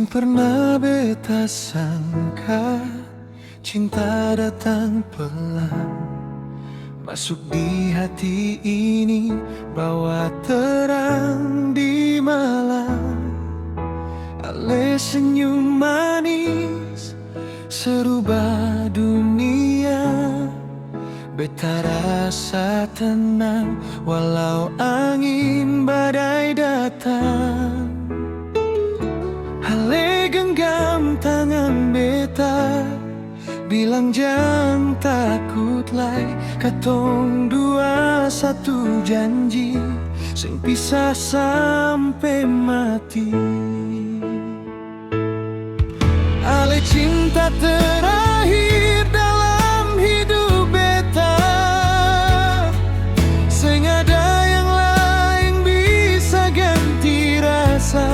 Sing pernah beta sangka cinta datang pelan, masuk di hati ini, bawa terang di malam. Ale senyum manis serubah dunia, beta rasa tenang walau angin badai datang. Ale genggam tangan beta, bilang jangan takut lai, katong dua satu janji, sing pisah sampai mati. Ale cinta terakhir dalam hidup beta, sing ada yang lain bisa ganti rasa.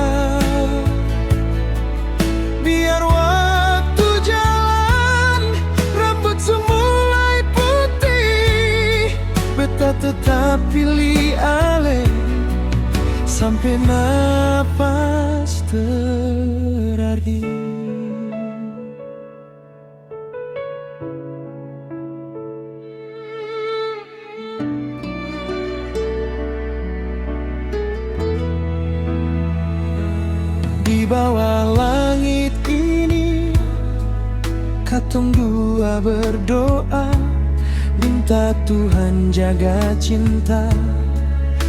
Biar waktu jalan, rambut semulai putih, beta tetap pilih ale sampai napas terakhir. Di bawah langit ini, katong dua berdoa, minta Tuhan jaga cinta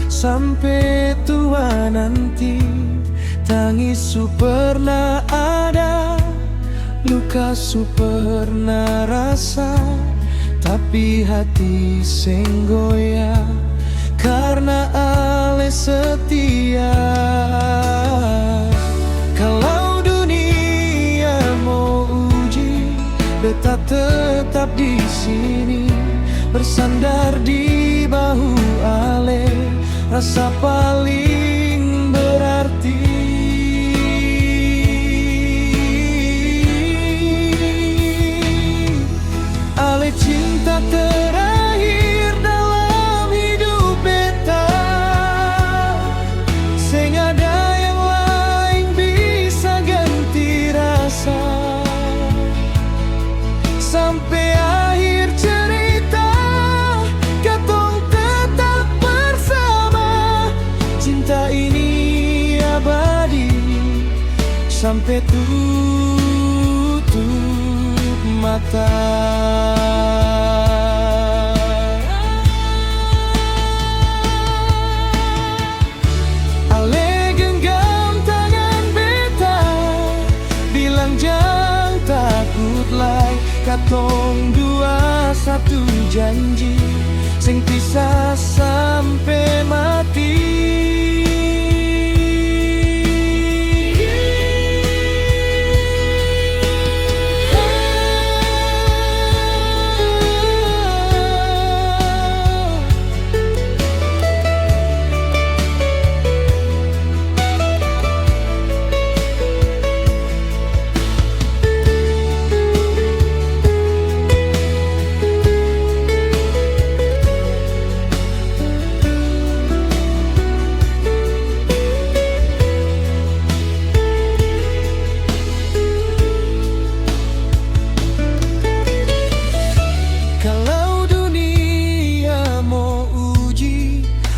sampai tua nanti. Tangis su pernah ada, luka su pernah rasa, tapi hati seng goyah karena ale setia. Kalau dunia mau uji, beta tetap di sini, bersandar di bahu ale, rasa paling berarti. Ale cinta terakhir dalam hidup beta, sing ada yang lain bisa ganti rasa. Sampai akhir cerita, katong tetap bersama. Cinta ini abadi sampai tutup mata. Ale genggam tangan beta, bilang jangan takut lai, katong dua satu janji, sing pisah sampai mati.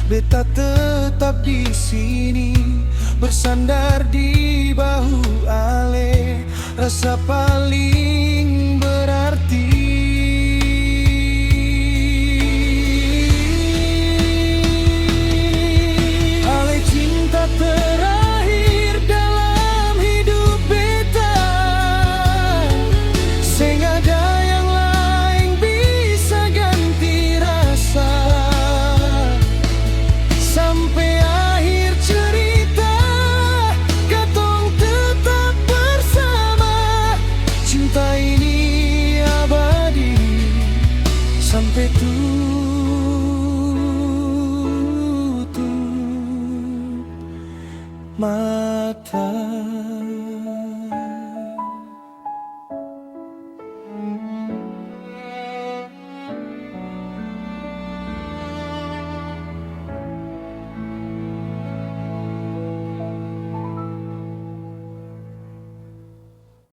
Beta tetap di sini, bersandar di bahu ale, rasa